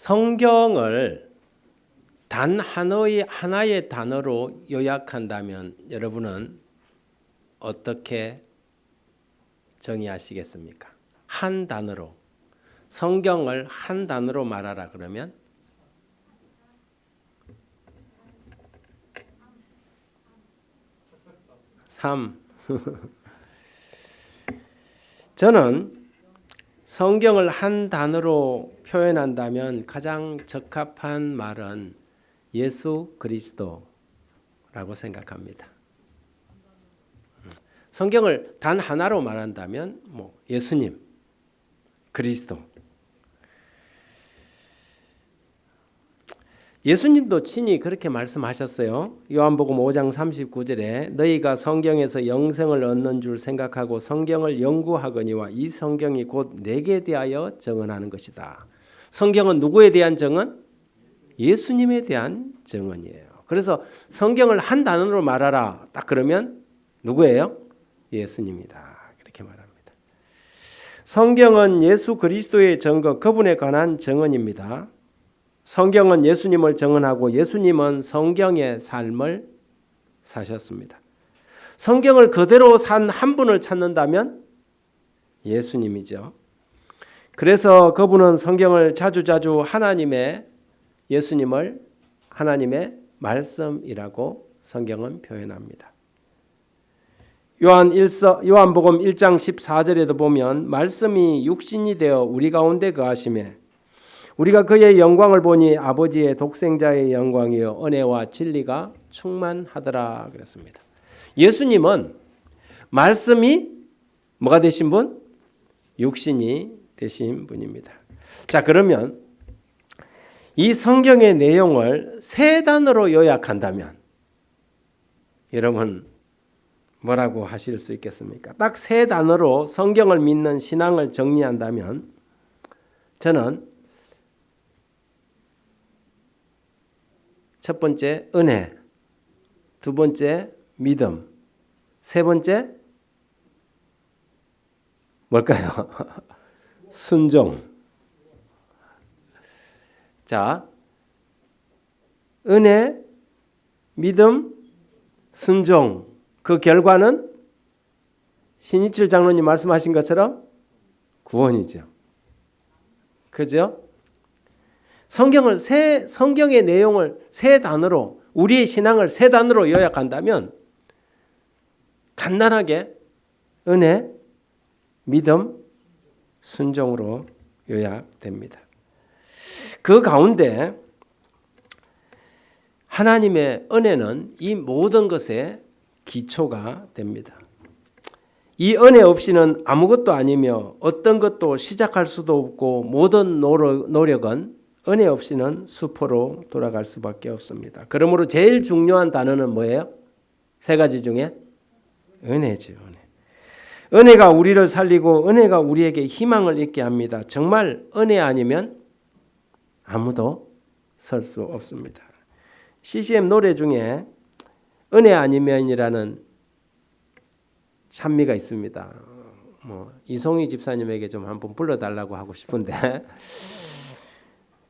성경을 단 하나의 단어로 요약한다면 여러분은 어떻게 정의하시겠습니까? 한 단어로. 성경을 한 단어로 말하라 그러면 삶. 저는 성경을 한 단어로 표현한다면 가장 적합한 말은 예수 그리스도라고 생각합니다. 성경을 단 하나로 말한다면 예수님, 그리스도. 예수님도 친히 그렇게 말씀하셨어요. 요한복음 5장 39절에 너희가 성경에서 영생을 얻는 줄 생각하고 성경을 연구하거니와 이 성경이 곧 내게 대하여 증언하는 것이다. 성경은 누구에 대한 증언? 예수님에 대한 증언이에요. 그래서 성경을 한 단어로 말하라. 딱 그러면 누구예요? 예수님이다. 그렇게 말합니다. 성경은 예수 그리스도의 증거, 그분에 관한 증언입니다. 성경은 예수님을 증언하고 예수님은 성경의 삶을 사셨습니다. 성경을 그대로 산 한 분을 찾는다면 예수님이죠. 그래서 그분은 성경을 자주자주 예수님을 하나님의 말씀이라고 성경은 표현합니다. 요한복음 1장 14절에도 보면 말씀이 육신이 되어 우리 가운데 거하시매 우리가 그의 영광을 보니 아버지의 독생자의 영광이요 은혜와 진리가 충만하더라 그랬습니다. 예수님은 말씀이 뭐가 되신 분? 육신이 되신 분입니다. 자, 그러면 이 성경의 내용을 세 단어로 요약한다면 여러분 뭐라고 하실 수 있겠습니까? 딱 세 단어로 성경을 믿는 신앙을 정리한다면 저는 첫 번째 은혜, 두 번째 믿음, 세 번째 뭘까요? 순종. 자, 은혜, 믿음, 순종. 그 결과는 신이철 장로님 말씀하신 것처럼 구원이죠. 그죠? 성경의 내용을 세 단어로, 우리의 신앙을 세 단어로 요약한다면 간단하게 은혜, 믿음, 순종으로 요약됩니다. 그 가운데 하나님의 은혜는 이 모든 것의 기초가 됩니다. 이 은혜 없이는 아무것도 아니며 어떤 것도 시작할 수도 없고 모든 노력은 은혜 없이는 수포로 돌아갈 수밖에 없습니다. 그러므로 제일 중요한 단어는 뭐예요? 세 가지 중에 은혜죠. 은혜가 우리를 살리고 은혜가 우리에게 희망을 있게 합니다. 정말 은혜 아니면 아무도 설 수 없습니다. CCM 노래 중에 은혜 아니면이라는 찬미가 있습니다. 이송희 집사님에게 좀 한번 불러달라고 하고 싶은데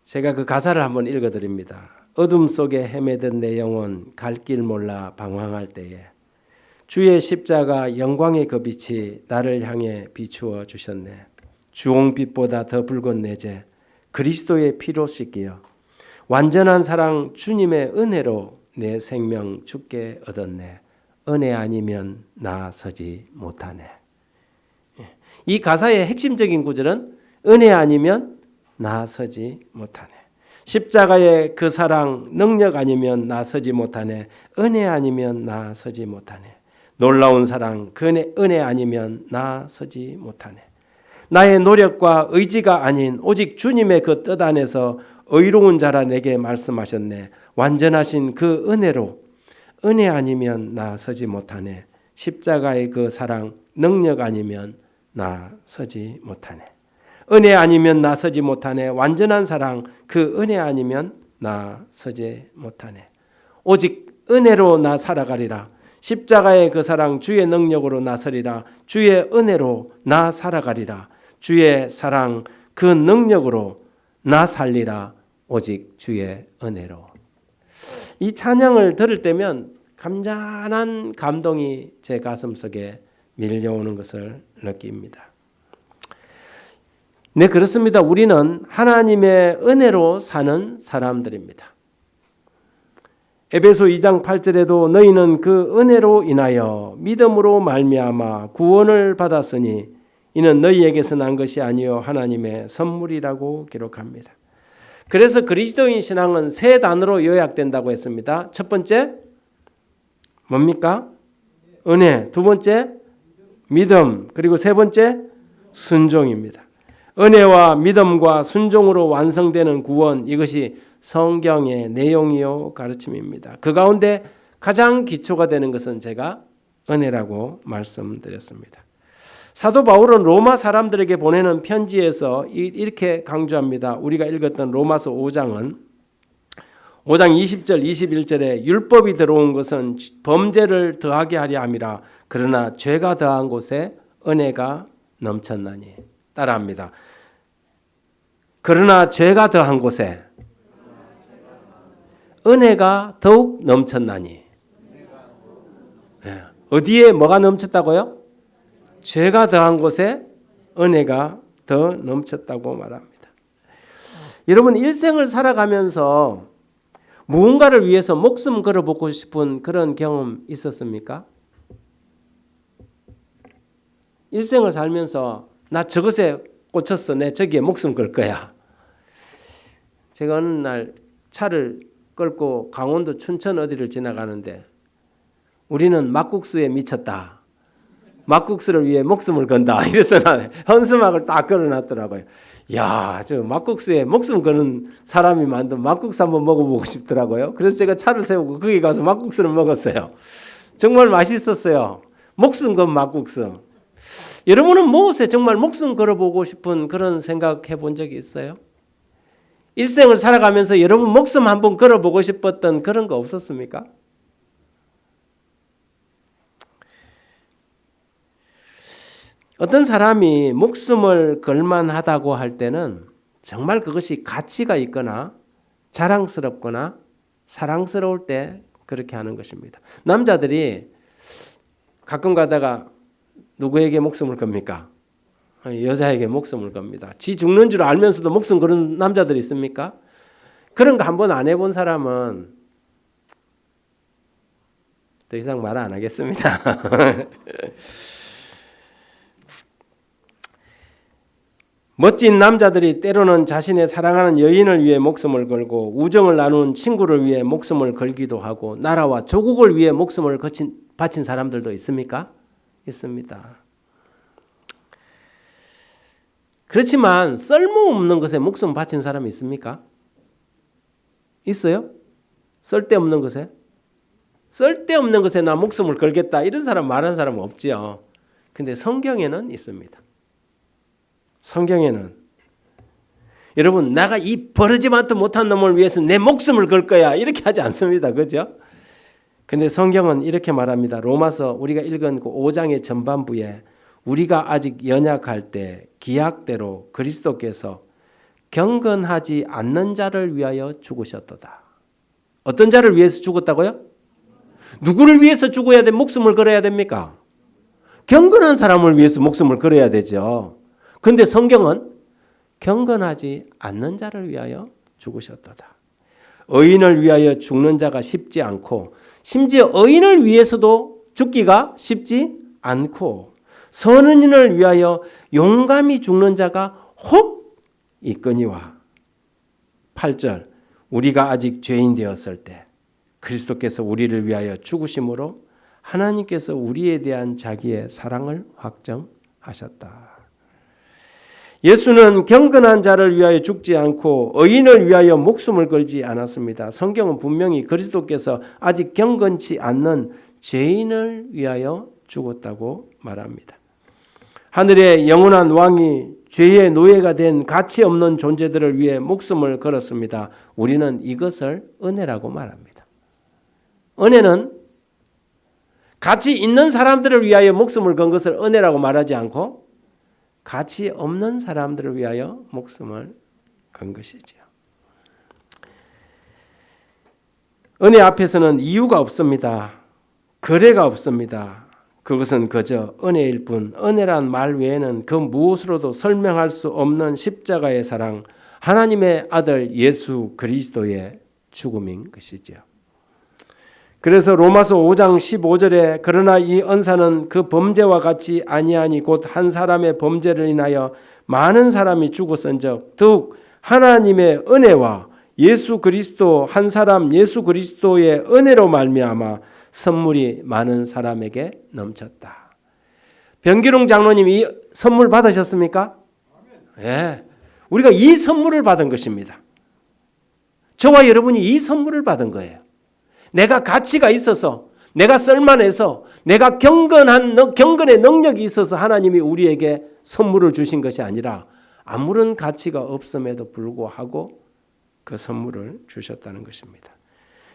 제가 그 가사를 한번 읽어드립니다. 어둠 속에 헤매던 내 영혼 갈 길 몰라 방황할 때에 주의 십자가 영광의 그 빛이 나를 향해 비추어 주셨네. 주홍빛보다 더 붉은 내 죄 그리스도의 피로 씻기어 완전한 사랑 주님의 은혜로 내 생명 주께 얻었네. 은혜 아니면 나서지 못하네. 이 가사의 핵심적인 구절은 은혜 아니면 나서지 못하네. 십자가의 그 사랑 능력 아니면 나서지 못하네. 은혜 아니면 나서지 못하네. 놀라운 사랑 그 은혜 아니면 나서지 못하네. 나의 노력과 의지가 아닌 오직 주님의 그 뜻 안에서 의로운 자라 내게 말씀하셨네. 완전하신 그 은혜로 은혜 아니면 나서지 못하네. 십자가의 그 사랑 능력 아니면 나서지 못하네. 은혜 아니면 나서지 못하네. 완전한 사랑 그 은혜 아니면 나서지 못하네. 오직 은혜로 나 살아가리라. 십자가의 그 사랑 주의 능력으로 나서리라. 주의 은혜로 나 살아가리라. 주의 사랑 그 능력으로 나 살리라. 오직 주의 은혜로. 이 찬양을 들을 때면 감잔한 감동이 제 가슴속에 밀려오는 것을 느낍니다. 네, 그렇습니다. 우리는 하나님의 은혜로 사는 사람들입니다. 에베소 2장 8절에도 너희는 그 은혜로 인하여 믿음으로 말미암아 구원을 받았으니 이는 너희에게서 난 것이 아니요 하나님의 선물이라고 기록합니다. 그래서 그리스도인 신앙은 세 단어로 요약된다고 했습니다. 첫 번째 뭡니까? 은혜. 두 번째 믿음. 그리고 세 번째 순종입니다. 은혜와 믿음과 순종으로 완성되는 구원, 이것이 성경의 내용이요 가르침입니다. 그 가운데 가장 기초가 되는 것은 제가 은혜라고 말씀드렸습니다. 사도 바울은 로마 사람들에게 보내는 편지에서 이렇게 강조합니다. 우리가 읽었던 로마서 5장 20절 21절에 율법이 들어온 것은 범죄를 더하게 하려 함이라. 그러나 죄가 더한 곳에 은혜가 넘쳤나니. 따라합니다. 그러나 죄가 더한 곳에 은혜가 더욱 넘쳤나니. 어디에 뭐가 넘쳤다고요? 죄가 더한 곳에 은혜가 더 넘쳤다고 말합니다. 여러분, 일생을 살아가면서 무언가를 위해서 목숨 걸어보고 싶은 그런 경험 있었습니까? 일생을 살면서 나 저것에 꽂혔어. 내 저기에 목숨 걸 거야. 제가 어느 날 차를 끌고 강원도 춘천 어디를 지나가는데 우리는 막국수에 미쳤다. 막국수를 위해 목숨을 건다. 이래서 현수막을 딱 걸어놨더라고요. 야, 저 막국수에 목숨 거는 사람이 만든 막국수 한번 먹어보고 싶더라고요. 그래서 제가 차를 세우고 거기 가서 막국수를 먹었어요. 정말 맛있었어요. 목숨 건 막국수. 여러분은 무엇에 정말 목숨 걸어보고 싶은 그런 생각 해본 적이 있어요? 일생을 살아가면서 여러분 목숨 한번 걸어보고 싶었던 그런 거 없었습니까? 어떤 사람이 목숨을 걸만하다고 할 때는 정말 그것이 가치가 있거나 자랑스럽거나 사랑스러울 때 그렇게 하는 것입니다. 남자들이 가끔 가다가 누구에게 목숨을 겁니까? 여자에게 목숨을 겁니다. 지 죽는 줄 알면서도 목숨 거는 남자들이 있습니까? 그런 거 한번 안 해본 사람은 더 이상 말 안 하겠습니다. 멋진 남자들이 때로는 자신의 사랑하는 여인을 위해 목숨을 걸고 우정을 나눈 친구를 위해 목숨을 걸기도 하고 나라와 조국을 위해 목숨을 바친 사람들도 있습니까? 있습니다. 그렇지만 쓸모없는 것에 목숨 바친 사람이 있습니까? 있어요? 쓸데없는 것에? 쓸데없는 것에 나 목숨을 걸겠다 이런 사람 말하는 사람은 없지요. 근데 성경에는 있습니다. 성경에는 여러분 내가 이 버러지만도 못한 놈을 위해서 내 목숨을 걸 거야 이렇게 하지 않습니다. 그죠? 근데 성경은 이렇게 말합니다. 로마서 우리가 읽은 그 5장의 전반부에 우리가 아직 연약할 때 기약대로 그리스도께서 경건하지 않는 자를 위하여 죽으셨도다. 어떤 자를 위해서 죽었다고요? 누구를 위해서 죽어야 돼? 목숨을 걸어야 됩니까? 경건한 사람을 위해서 목숨을 걸어야 되죠. 그런데 성경은 경건하지 않는 자를 위하여 죽으셨도다. 의인을 위하여 죽는 자가 쉽지 않고 심지어 의인을 위해서도 죽기가 쉽지 않고 선인을 위하여 용감히 죽는 자가 혹 있거니와. 8절 우리가 아직 죄인 되었을 때 그리스도께서 우리를 위하여 죽으심으로 하나님께서 우리에 대한 자기의 사랑을 확정하셨다. 예수는 경건한 자를 위하여 죽지 않고 의인을 위하여 목숨을 걸지 않았습니다. 성경은 분명히 그리스도께서 아직 경건치 않는 죄인을 위하여 죽었다고 말합니다. 하늘의 영원한 왕이 죄의 노예가 된 가치 없는 존재들을 위해 목숨을 걸었습니다. 우리는 이것을 은혜라고 말합니다. 은혜는 가치 있는 사람들을 위하여 목숨을 건 것을 은혜라고 말하지 않고 가치 없는 사람들을 위하여 목숨을 건 것이죠. 은혜 앞에서는 이유가 없습니다. 거래가 없습니다. 그것은 그저 은혜일 뿐, 은혜란 말 외에는 그 무엇으로도 설명할 수 없는 십자가의 사랑, 하나님의 아들 예수 그리스도의 죽음인 것이죠. 그래서 로마서 5장 15절에 그러나 이 언사는 그 범죄와 같이 아니하니 곧 한 사람의 범죄를 인하여 많은 사람이 죽었은즉 더욱 하나님의 은혜와 예수 그리스도 한 사람 예수 그리스도의 은혜로 말미암아 선물이 많은 사람에게 넘쳤다. 변기룡 장로님 이 선물 받으셨습니까? 예. 우리가 이 선물을 받은 것입니다. 저와 여러분이 이 선물을 받은 거예요. 내가 가치가 있어서, 내가 쓸만해서, 내가 경건의 능력이 있어서 하나님이 우리에게 선물을 주신 것이 아니라 아무런 가치가 없음에도 불구하고 그 선물을 주셨다는 것입니다.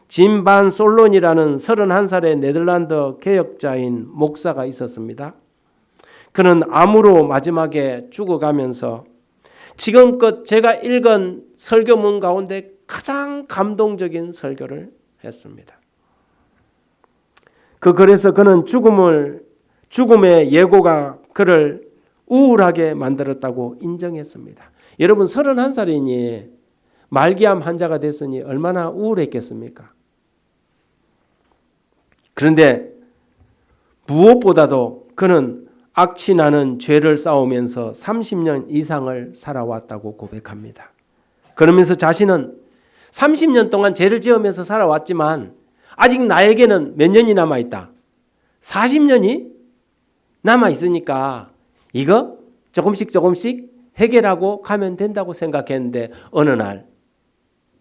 짐 반 솔론이라는 31살의 네덜란드 개혁자인 목사가 있었습니다. 그는 암으로 마지막에 죽어가면서 지금껏 제가 읽은 설교문 가운데 가장 감동적인 설교를 했습니다. 그래서 그는 죽음의 예고가 그를 우울하게 만들었다고 인정했습니다. 여러분 31살이니 말기암 환자가 됐으니 얼마나 우울했겠습니까? 그런데 무엇보다도 그는 악취나는 죄를 싸우면서 30년 이상을 살아왔다고 고백합니다. 그러면서 자신은 30년 동안 죄를 지으면서 살아왔지만 아직 나에게는 몇 년이 남아있다. 40년이 남아있으니까 이거 조금씩 해결하고 가면 된다고 생각했는데 어느 날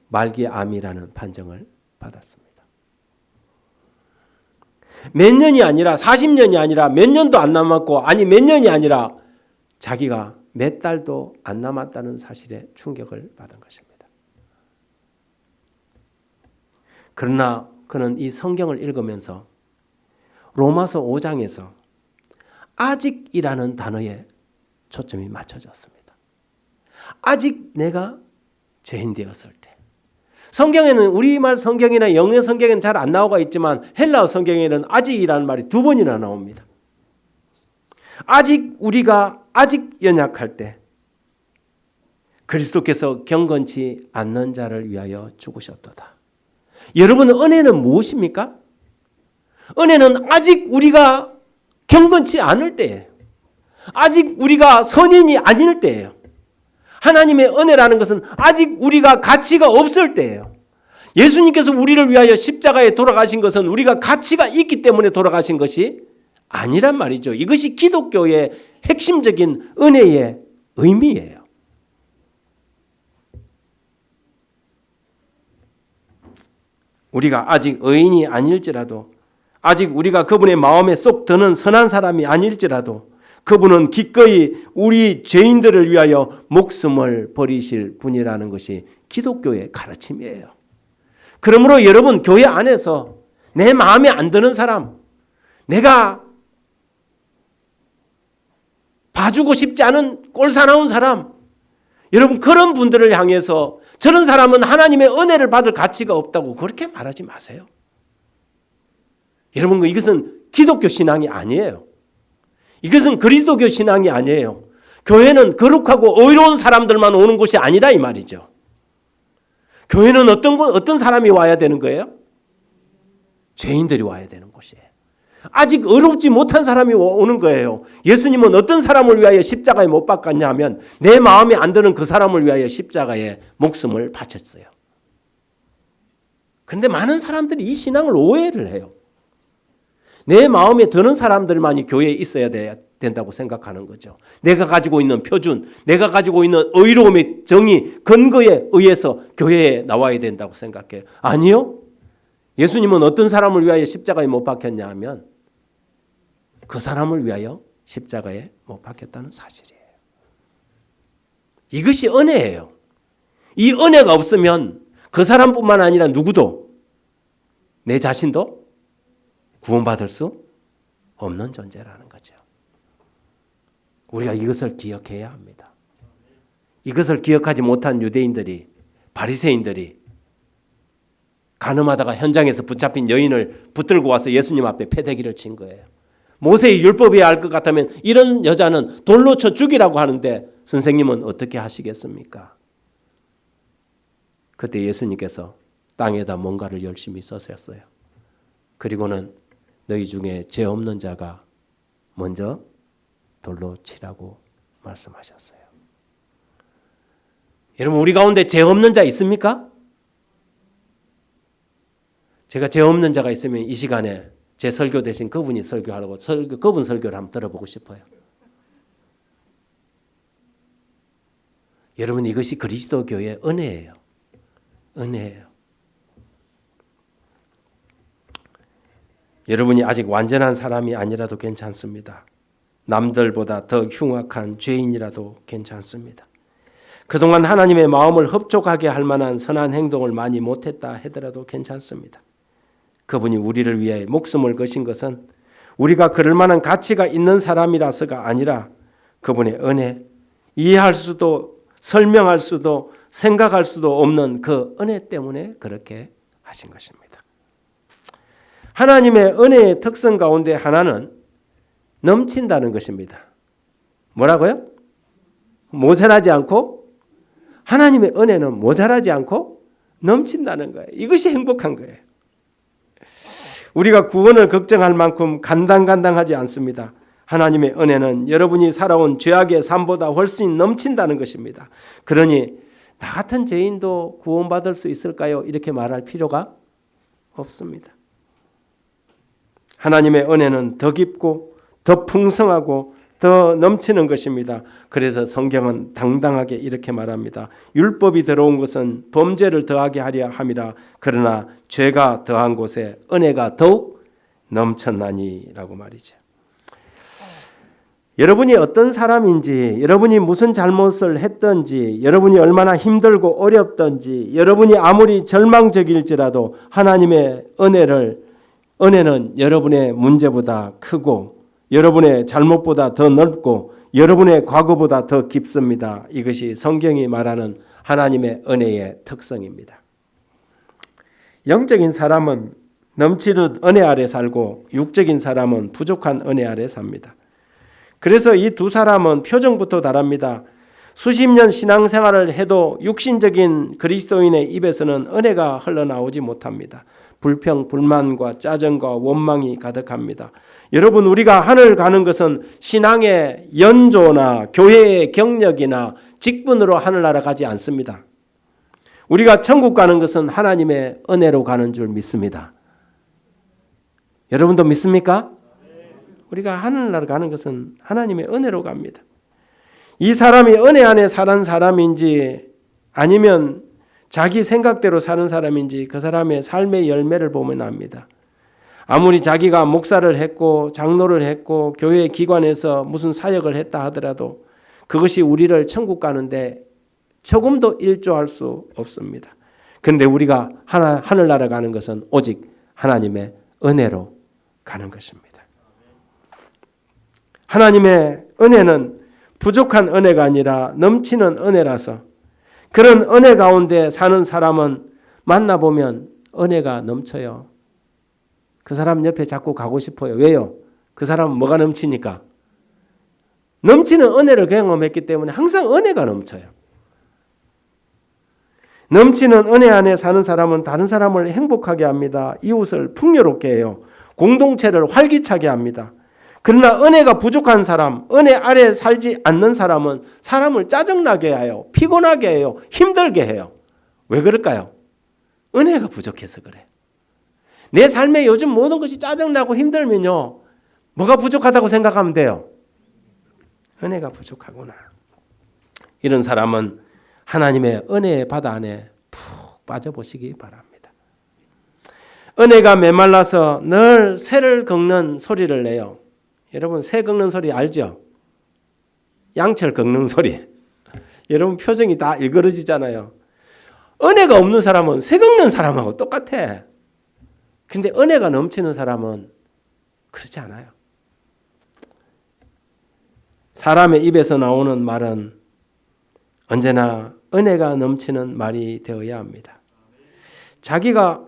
말기암이라는 판정을 받았습니다. 몇 년이 아니라 40년이 아니라 몇 년도 안 남았고 아니 몇 년이 아니라 자기가 몇 달도 안 남았다는 사실에 충격을 받은 것입니다. 그러나 그는 이 성경을 읽으면서 로마서 5장에서 아직이라는 단어에 초점이 맞춰졌습니다. 아직 내가 죄인 되었을 때. 성경에는 우리말 성경이나 영어 성경에는 잘 안 나오고 있지만 헬라어 성경에는 아직이라는 말이 2번이나 나옵니다. 우리가 아직 연약할 때 그리스도께서 경건치 않는 자를 위하여 죽으셨도다. 여러분 은혜는 무엇입니까? 은혜는 아직 우리가 경건치 않을 때예요. 아직 우리가 선인이 아닐 때예요. 하나님의 은혜라는 것은 아직 우리가 가치가 없을 때예요. 예수님께서 우리를 위하여 십자가에 돌아가신 것은 우리가 가치가 있기 때문에 돌아가신 것이 아니란 말이죠. 이것이 기독교의 핵심적인 은혜의 의미예요. 우리가 아직 의인이 아닐지라도 아직 우리가 그분의 마음에 쏙 드는 선한 사람이 아닐지라도 그분은 기꺼이 우리 죄인들을 위하여 목숨을 버리실 분이라는 것이 기독교의 가르침이에요. 그러므로 여러분 교회 안에서 내 마음에 안 드는 사람, 내가 봐주고 싶지 않은 꼴사나운 사람, 여러분 그런 분들을 향해서 저런 사람은 하나님의 은혜를 받을 가치가 없다고 그렇게 말하지 마세요. 여러분 이것은 기독교 신앙이 아니에요. 이것은 그리스도교 신앙이 아니에요. 교회는 거룩하고 의로운 사람들만 오는 곳이 아니다 이 말이죠. 교회는 어떤 사람이 와야 되는 거예요? 죄인들이 와야 되는 곳이에요. 아직 의롭지 못한 사람이 오는 거예요. 예수님은 어떤 사람을 위하여 십자가에 못 박았냐 하면 내 마음에 안 드는 그 사람을 위하여 십자가에 목숨을 바쳤어요. 그런데 많은 사람들이 이 신앙을 오해를 해요. 내 마음에 드는 사람들만이 교회에 있어야 된다고 생각하는 거죠. 내가 가지고 있는 표준, 내가 가지고 있는 의로움의 정의, 근거에 의해서 교회에 나와야 된다고 생각해요. 아니요. 예수님은 어떤 사람을 위하여 십자가에 못 박혔냐 하면 그 사람을 위하여 십자가에 못 박혔다는 사실이에요. 이것이 은혜예요. 이 은혜가 없으면 그 사람뿐만 아니라 누구도 내 자신도 구원받을 수 없는 존재라는 거죠. 우리가 이것을 기억해야 합니다. 이것을 기억하지 못한 유대인들이 바리새인들이 간음하다가 현장에서 붙잡힌 여인을 붙들고 와서 예수님 앞에 패대기를 친 거예요. 모세의 율법이야 할 것 같으면 이런 여자는 돌로 쳐 죽이라고 하는데 선생님은 어떻게 하시겠습니까? 그때 예수님께서 땅에다 뭔가를 열심히 써셨어요. 그리고는 너희 중에 죄 없는 자가 먼저 돌로 치라고 말씀하셨어요. 여러분, 우리 가운데 죄 없는 자 있습니까? 제가 죄 없는 자가 있으면 이 시간에 제 설교 대신 그분이 설교하라고 그분 설교를 한번 들어보고 싶어요. 여러분, 이것이 그리스도 교회의 은혜예요. 은혜예요. 여러분이 아직 완전한 사람이 아니라도 괜찮습니다. 남들보다 더 흉악한 죄인이라도 괜찮습니다. 그동안 하나님의 마음을 흡족하게 할 만한 선한 행동을 많이 못했다 하더라도 괜찮습니다. 그분이 우리를 위해 목숨을 거신 것은 우리가 그럴 만한 가치가 있는 사람이라서가 아니라 그분의 은혜, 이해할 수도 설명할 수도 생각할 수도 없는 그 은혜 때문에 그렇게 하신 것입니다. 하나님의 은혜의 특성 가운데 하나는 넘친다는 것입니다. 뭐라고요? 모자라지 않고, 하나님의 은혜는 모자라지 않고 넘친다는 거예요. 이것이 행복한 거예요. 우리가 구원을 걱정할 만큼 간당간당하지 않습니다. 하나님의 은혜는 여러분이 살아온 죄악의 삶보다 훨씬 넘친다는 것입니다. 그러니 나 같은 죄인도 구원받을 수 있을까요? 이렇게 말할 필요가 없습니다. 하나님의 은혜는 더 깊고 더 풍성하고 더 넘치는 것입니다. 그래서 성경은 당당하게 이렇게 말합니다. 율법이 들어온 것은 범죄를 더하게 하려 함이라. 그러나 죄가 더한 곳에 은혜가 더욱 넘쳤나니라고 말이죠. 여러분이 어떤 사람인지, 여러분이 무슨 잘못을 했던지, 여러분이 얼마나 힘들고 어렵던지, 여러분이 아무리 절망적일지라도 하나님의 은혜는 여러분의 문제보다 크고 여러분의 잘못보다 더 넓고 여러분의 과거보다 더 깊습니다. 이것이 성경이 말하는 하나님의 은혜의 특성입니다. 영적인 사람은 넘치는 은혜 아래 살고 육적인 사람은 부족한 은혜 아래 삽니다. 그래서 이 두 사람은 표정부터 다릅니다. 수십 년 신앙생활을 해도 육신적인 그리스도인의 입에서는 은혜가 흘러나오지 못합니다. 불평, 불만과 짜증과 원망이 가득합니다. 여러분, 우리가 하늘 가는 것은 신앙의 연조나 교회의 경력이나 직분으로 하늘나라 가지 않습니다. 우리가 천국 가는 것은 하나님의 은혜로 가는 줄 믿습니다. 여러분도 믿습니까? 우리가 하늘나라 가는 것은 하나님의 은혜로 갑니다. 이 사람이 은혜 안에 사는 사람인지 아니면 자기 생각대로 사는 사람인지 그 사람의 삶의 열매를 보면 압니다. 아무리 자기가 목사를 했고 장로를 했고 교회 기관에서 무슨 사역을 했다 하더라도 그것이 우리를 천국 가는데 조금도 일조할 수 없습니다. 그런데 우리가 하늘나라 가는 것은 오직 하나님의 은혜로 가는 것입니다. 하나님의 은혜는 부족한 은혜가 아니라 넘치는 은혜라서 그런 은혜 가운데 사는 사람은 만나보면 은혜가 넘쳐요. 그 사람 옆에 자꾸 가고 싶어요. 왜요? 그 사람은 뭐가 넘치니까? 넘치는 은혜를 경험했기 때문에 항상 은혜가 넘쳐요. 넘치는 은혜 안에 사는 사람은 다른 사람을 행복하게 합니다. 이웃을 풍요롭게 해요. 공동체를 활기차게 합니다. 그러나 은혜가 부족한 사람, 은혜 아래 살지 않는 사람은 사람을 짜증나게 해요. 피곤하게 해요. 힘들게 해요. 왜 그럴까요? 은혜가 부족해서 그래. 내 삶에 요즘 모든 것이 짜증나고 힘들면요. 뭐가 부족하다고 생각하면 돼요? 은혜가 부족하구나. 이런 사람은 하나님의 은혜의 바다 안에 푹 빠져보시기 바랍니다. 은혜가 메말라서 늘 새를 긁는 소리를 내요. 여러분, 새 긁는 소리 알죠? 양철 긁는 소리. 여러분 표정이 다 일그러지잖아요. 은혜가 없는 사람은 새 긁는 사람하고 똑같아. 근데 은혜가 넘치는 사람은 그렇지 않아요. 사람의 입에서 나오는 말은 언제나 은혜가 넘치는 말이 되어야 합니다. 자기가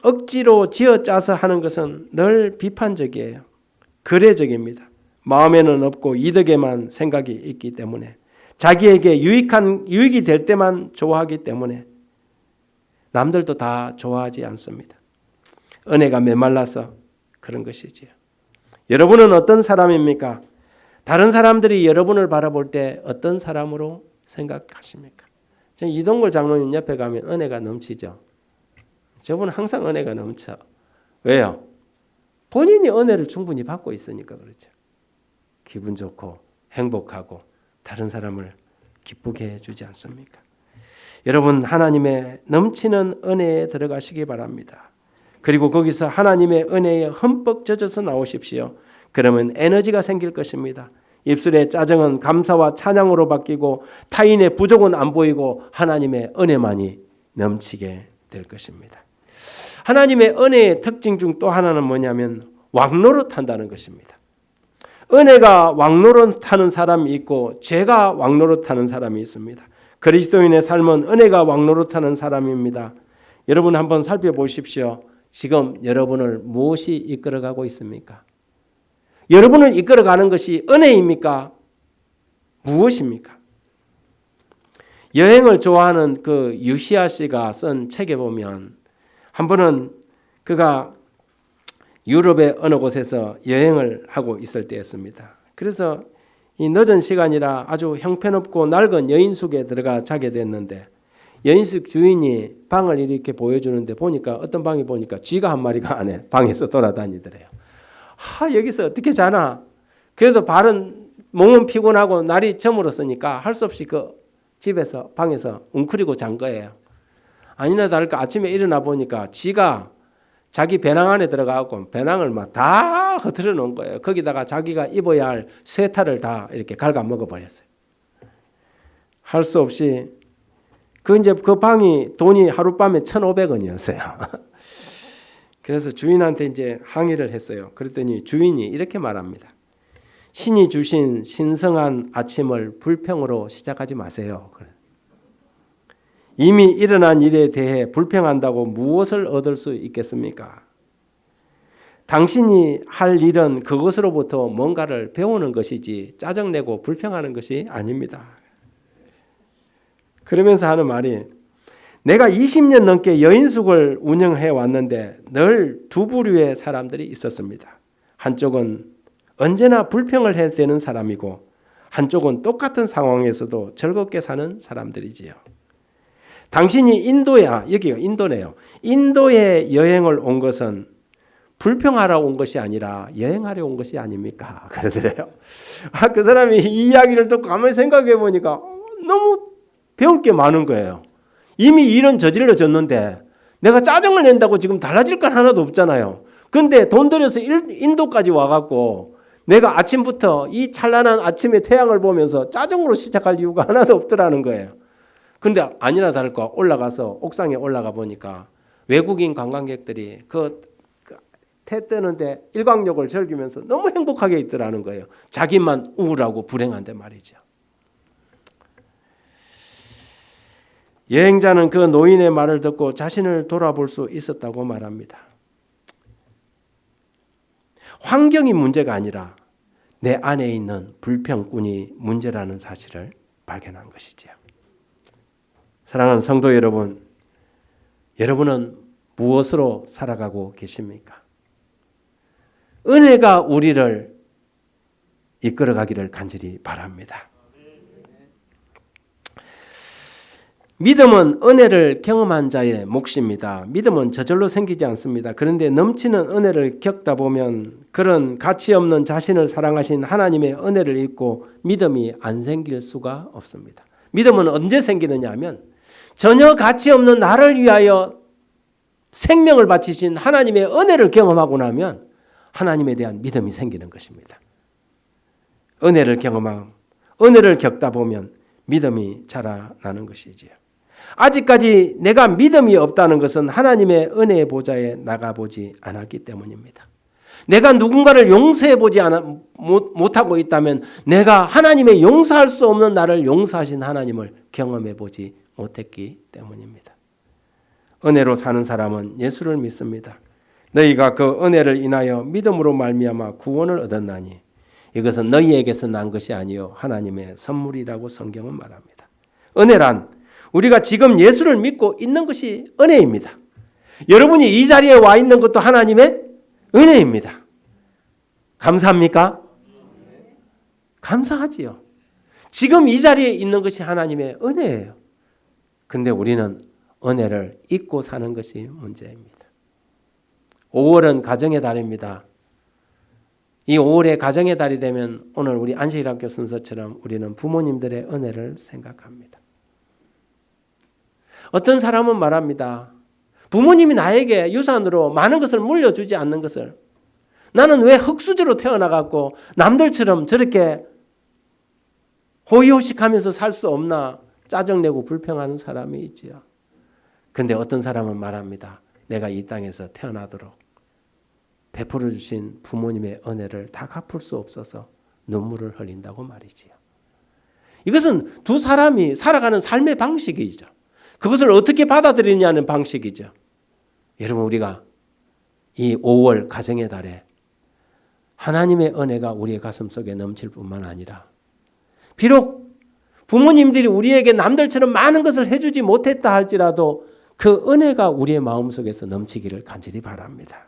억지로 지어짜서 하는 것은 늘 비판적이에요. 거래적입니다. 마음에는 없고 이득에만 생각이 있기 때문에, 자기에게 유익이 될 때만 좋아하기 때문에 남들도 다 좋아하지 않습니다. 은혜가 메말라서 그런 것이지요. 여러분은 어떤 사람입니까? 다른 사람들이 여러분을 바라볼 때 어떤 사람으로 생각하십니까? 이동걸 장로님 옆에 가면 은혜가 넘치죠. 저분은 항상 은혜가 넘쳐. 왜요? 본인이 은혜를 충분히 받고 있으니까 그렇죠. 기분 좋고 행복하고 다른 사람을 기쁘게 해주지 않습니까? 여러분, 하나님의 넘치는 은혜에 들어가시기 바랍니다. 그리고 거기서 하나님의 은혜에 흠뻑 젖어서 나오십시오. 그러면 에너지가 생길 것입니다. 입술의 짜증은 감사와 찬양으로 바뀌고 타인의 부족은 안 보이고 하나님의 은혜만이 넘치게 될 것입니다. 하나님의 은혜의 특징 중 또 하나는 뭐냐면 왕노릇한다는 것입니다. 은혜가 왕노릇하는 사람이 있고 죄가 왕노릇하는 사람이 있습니다. 그리스도인의 삶은 은혜가 왕노릇하는 사람입니다. 여러분 한번 살펴보십시오. 지금 여러분을 무엇이 이끌어가고 있습니까? 여러분을 이끌어가는 것이 은혜입니까? 무엇입니까? 여행을 좋아하는 그 유시아 씨가 쓴 책에 보면 한 번은 그가 유럽의 어느 곳에서 여행을 하고 있을 때였습니다. 그래서 이 늦은 시간이라 아주 형편없고 낡은 여인숙에 들어가 자게 됐는데 여인숙 주인이 방을 이렇게 보여주는데 보니까 어떤 방에 보니까 쥐가 한 마리가 안에 방에서 돌아다니더래요. 여기서 어떻게 자나? 그래도 몸은 피곤하고 날이 저물었으니까 할 수 없이 그 집에서 방에서 웅크리고 잔 거예요. 아니나 다를까 아침에 일어나 보니까 쥐가 자기 배낭 안에 들어가고 배낭을 막 다 흐트러 놓은 거예요. 거기다가 자기가 입어야 할 쇠타를 다 이렇게 갉아 먹어버렸어요. 할 수 없이 그 방이 돈이 하룻밤에 1,500원이었어요. 그래서 주인한테 이제 항의를 했어요. 그랬더니 주인이 이렇게 말합니다. 신이 주신 신성한 아침을 불평으로 시작하지 마세요. 이미 일어난 일에 대해 불평한다고 무엇을 얻을 수 있겠습니까? 당신이 할 일은 그것으로부터 뭔가를 배우는 것이지 짜증내고 불평하는 것이 아닙니다. 그러면서 하는 말이 내가 20년 넘게 여인숙을 운영해 왔는데 늘 두 부류의 사람들이 있었습니다. 한쪽은 언제나 불평을 해대는 사람이고 한쪽은 똑같은 상황에서도 즐겁게 사는 사람들이지요. 당신이 여기가 인도네요. 인도에 여행을 온 것은 불평하러 온 것이 아니라 여행하러 온 것이 아닙니까? 그러더래요. 그 사람이 이 이야기를 듣고 가만히 생각해 보니까 너무 배울 게 많은 거예요. 이미 일은 저질러졌는데 내가 짜증을 낸다고 지금 달라질 건 하나도 없잖아요. 근데 돈 들여서 인도까지 와갖고 내가 아침부터 이 찬란한 아침의 태양을 보면서 짜증으로 시작할 이유가 하나도 없더라는 거예요. 근데 아니나 다를까 올라가서 옥상에 올라가 보니까 외국인 관광객들이 태 뜨는데 일광욕을 즐기면서 너무 행복하게 있더라는 거예요. 자기만 우울하고 불행한데 말이죠. 여행자는 그 노인의 말을 듣고 자신을 돌아볼 수 있었다고 말합니다. 환경이 문제가 아니라 내 안에 있는 불평꾼이 문제라는 사실을 발견한 것이지요. 사랑하는 성도 여러분, 여러분은 무엇으로 살아가고 계십니까? 은혜가 우리를 이끌어가기를 간절히 바랍니다. 믿음은 은혜를 경험한 자의 몫입니다. 믿음은 저절로 생기지 않습니다. 그런데 넘치는 은혜를 겪다 보면 그런 가치 없는 자신을 사랑하신 하나님의 은혜를 잊고 믿음이 안 생길 수가 없습니다. 믿음은 언제 생기느냐 하면 전혀 가치 없는 나를 위하여 생명을 바치신 하나님의 은혜를 경험하고 나면 하나님에 대한 믿음이 생기는 것입니다. 은혜를 겪다 보면 믿음이 자라나는 것이지요. 아직까지 내가 믿음이 없다는 것은 하나님의 은혜의 보좌에 나가보지 않았기 때문입니다. 내가 누군가를 용서해보지 못하고 있다면 내가 하나님의 용서할 수 없는 나를 용서하신 하나님을 경험해보지 못했기 때문입니다. 은혜로 사는 사람은 예수를 믿습니다. 너희가 그 은혜를 인하여 믿음으로 말미암아 구원을 얻었나니 이것은 너희에게서 난 것이 아니요 하나님의 선물이라고 성경은 말합니다. 은혜란 우리가 지금 예수를 믿고 있는 것이 은혜입니다. 여러분이 이 자리에 와 있는 것도 하나님의 은혜입니다. 감사합니까? 감사하지요. 지금 이 자리에 있는 것이 하나님의 은혜예요. 근데 우리는 은혜를 잊고 사는 것이 문제입니다. 5월은 가정의 달입니다. 이 5월에 가정의 달이 되면 오늘 우리 안식일학교 순서처럼 우리는 부모님들의 은혜를 생각합니다. 어떤 사람은 말합니다. 부모님이 나에게 유산으로 많은 것을 물려주지 않는 것을 나는 왜 흙수저로 태어나갖고 남들처럼 저렇게 호의호식하면서 살 수 없나 짜증내고 불평하는 사람이 있지요. 그런데 어떤 사람은 말합니다. 내가 이 땅에서 태어나도록 베풀어 주신 부모님의 은혜를 다 갚을 수 없어서 눈물을 흘린다고 말이지요. 이것은 두 사람이 살아가는 삶의 방식이죠. 그것을 어떻게 받아들이냐는 방식이죠. 여러분 우리가 이 5월 가정의 달에 하나님의 은혜가 우리의 가슴 속에 넘칠 뿐만 아니라 비록 부모님들이 우리에게 남들처럼 많은 것을 해주지 못했다 할지라도 그 은혜가 우리의 마음속에서 넘치기를 간절히 바랍니다.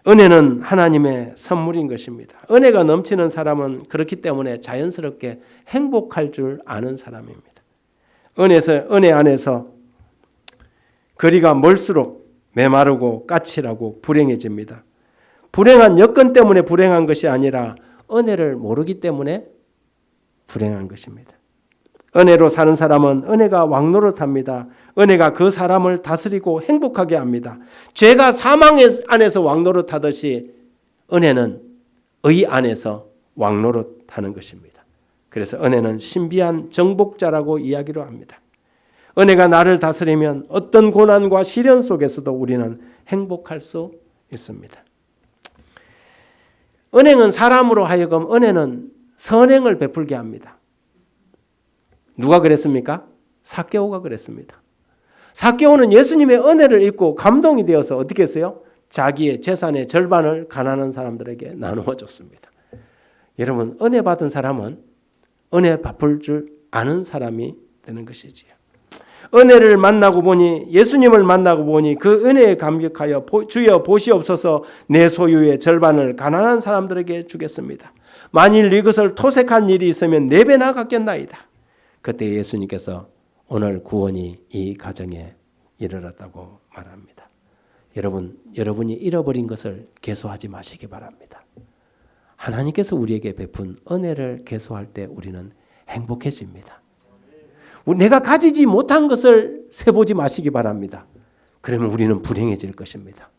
은혜는 하나님의 선물인 것입니다. 은혜가 넘치는 사람은 그렇기 때문에 자연스럽게 행복할 줄 아는 사람입니다. 은혜 안에서 거리가 멀수록 메마르고 까칠하고 불행해집니다. 불행한 여건 때문에 불행한 것이 아니라 은혜를 모르기 때문에 불행한 것입니다. 은혜로 사는 사람은 은혜가 왕노릇합니다. 은혜가 그 사람을 다스리고 행복하게 합니다. 죄가 사망 안에서 왕노릇하듯이 은혜는 의 안에서 왕노릇하는 것입니다. 그래서 은혜는 신비한 정복자라고 이야기로 합니다. 은혜가 나를 다스리면 어떤 고난과 시련 속에서도 우리는 행복할 수 있습니다. 은혜는 사람으로 하여금 은혜는 선행을 베풀게 합니다. 누가 그랬습니까? 삭개오가 그랬습니다. 삭개오는 예수님의 은혜를 입고 감동이 되어서 어떻게 했어요? 자기의 재산의 절반을 가난한 사람들에게 나누어 줬습니다. 여러분 은혜 받은 사람은 은혜 베풀 줄 아는 사람이 되는 것이지요. 은혜를 만나고 보니 예수님을 만나고 보니 그 은혜에 감격하여 주여 보시옵소서 내 소유의 절반을 가난한 사람들에게 주겠습니다. 만일 이것을 토색한 일이 있으면 4배나 갚겠나이다. 그때 예수님께서 오늘 구원이 이 가정에 이르렀다고 말합니다. 여러분이 잃어버린 것을 계수하지 마시기 바랍니다. 하나님께서 우리에게 베푼 은혜를 계수할 때 우리는 행복해집니다. 내가 가지지 못한 것을 세보지 마시기 바랍니다. 그러면 우리는 불행해질 것입니다.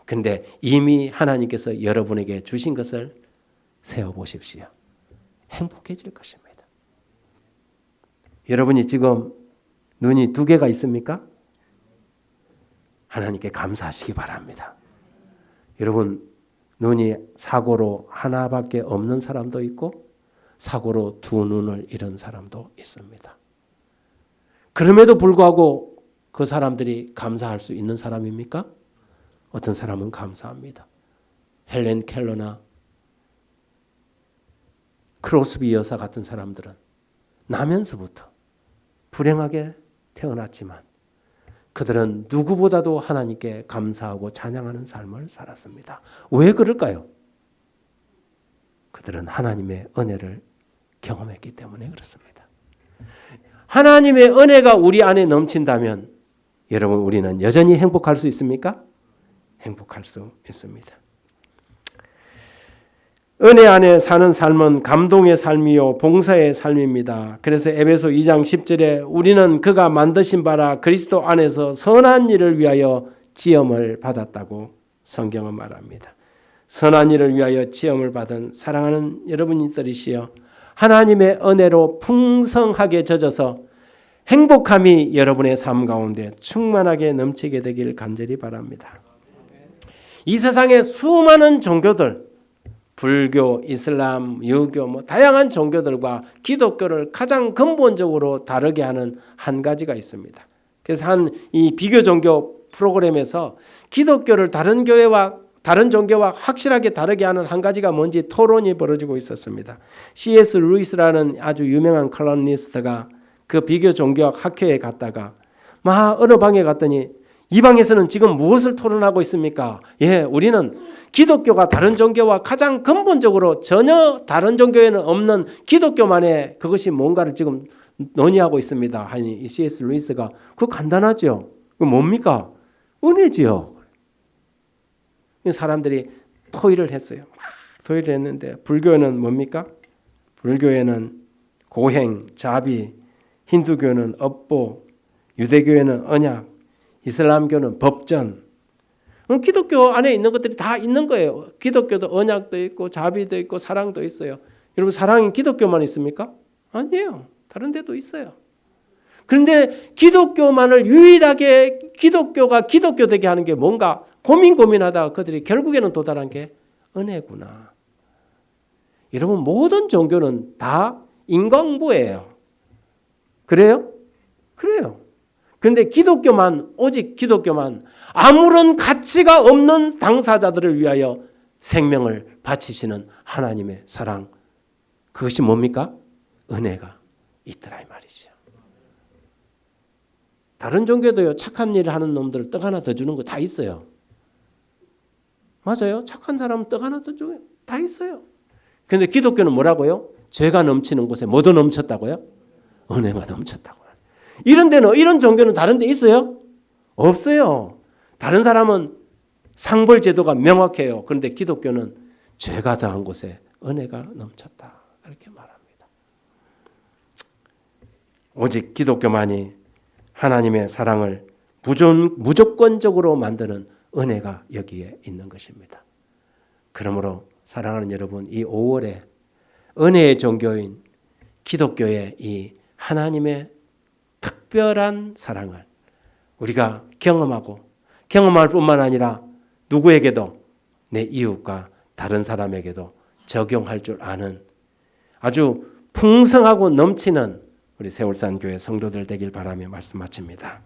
그런데 이미 하나님께서 여러분에게 주신 것을 세어보십시오. 행복해질 것입니다. 여러분이 지금 눈이 2개가 있습니까? 하나님께 감사하시기 바랍니다. 여러분 눈이 사고로 하나밖에 없는 사람도 있고 사고로 2 눈을 잃은 사람도 있습니다. 그럼에도 불구하고 그 사람들이 감사할 수 있는 사람입니까? 어떤 사람은 감사합니다. 헬렌 켈러나 크로스비 여사 같은 사람들은 나면서부터 불행하게 태어났지만 그들은 누구보다도 하나님께 감사하고 찬양하는 삶을 살았습니다. 왜 그럴까요? 그들은 하나님의 은혜를 경험했기 때문에 그렇습니다. 하나님의 은혜가 우리 안에 넘친다면 여러분 우리는 여전히 행복할 수 있습니까? 행복할 수 있습니다. 은혜 안에 사는 삶은 감동의 삶이요 봉사의 삶입니다. 그래서 에베소 2장 10절에 우리는 그가 만드신 바라 그리스도 안에서 선한 일을 위하여 지음을 받았다고 성경은 말합니다. 선한 일을 위하여 지음을 받은 사랑하는 여러분들이시여 하나님의 은혜로 풍성하게 젖어서 행복함이 여러분의 삶 가운데 충만하게 넘치게 되길 간절히 바랍니다. 이 세상에 수많은 종교들 불교, 이슬람, 유교 다양한 종교들과 기독교를 가장 근본적으로 다르게 하는 한 가지가 있습니다. 그래서 한 이 비교 종교 프로그램에서 기독교를 다른 교회와 다른 종교와 확실하게 다르게 하는 한 가지가 뭔지 토론이 벌어지고 있었습니다. C.S. 루이스라는 아주 유명한 컬럼니스트가 그 비교 종교학 학회에 갔다가 막 어느 방에 갔더니 이 방에서는 지금 무엇을 토론하고 있습니까? 예, 우리는 기독교가 다른 종교와 가장 근본적으로 전혀 다른 종교에는 없는 기독교만의 그것이 뭔가를 지금 논의하고 있습니다. 하니 이 C.S. 루이스가 그거 간단하죠. 그거 뭡니까? 은혜지요. 사람들이 토의를 했어요. 토의를 했는데 불교는 뭡니까? 불교에는 고행, 자비, 힌두교는 업보, 유대교에는 언약, 이슬람교는 법전. 기독교 안에 있는 것들이 다 있는 거예요. 기독교도 언약도 있고 자비도 있고 사랑도 있어요. 여러분 사랑이 기독교만 있습니까? 아니에요. 다른 데도 있어요. 그런데 기독교만을 유일하게 기독교가 기독교 되게 하는 게 뭔가 고민하다가 그들이 결국에는 도달한 게 은혜구나. 여러분 모든 종교는 다 인과응보예요. 그래요? 그래요. 그런데 기독교만 오직 기독교만 아무런 가치가 없는 당사자들을 위하여 생명을 바치시는 하나님의 사랑 그것이 뭡니까? 은혜가 있더라 이 말이죠. 다른 종교도요 착한 일을 하는 놈들 떡 하나 더 주는 거 다 있어요. 맞아요. 착한 사람은 떡 하나 더 주고 다 있어요. 그런데 기독교는 뭐라고요? 죄가 넘치는 곳에 뭐도 넘쳤다고요? 은혜가 넘쳤다고. 이런 데는 이런 종교는 다른 데 있어요? 없어요. 다른 사람은 상벌 제도가 명확해요. 그런데 기독교는 죄가 더한 곳에 은혜가 넘쳤다. 이렇게 말합니다. 오직 기독교만이 하나님의 사랑을 무조건적으로 만드는 은혜가 여기에 있는 것입니다. 그러므로 사랑하는 여러분, 이 5월에 은혜의 종교인 기독교의 이 하나님의 특별한 사랑을 우리가 경험할 뿐만 아니라 누구에게도 내 이웃과 다른 사람에게도 적용할 줄 아는 아주 풍성하고 넘치는 우리 세월산교회 성도들 되길 바라며 말씀 마칩니다.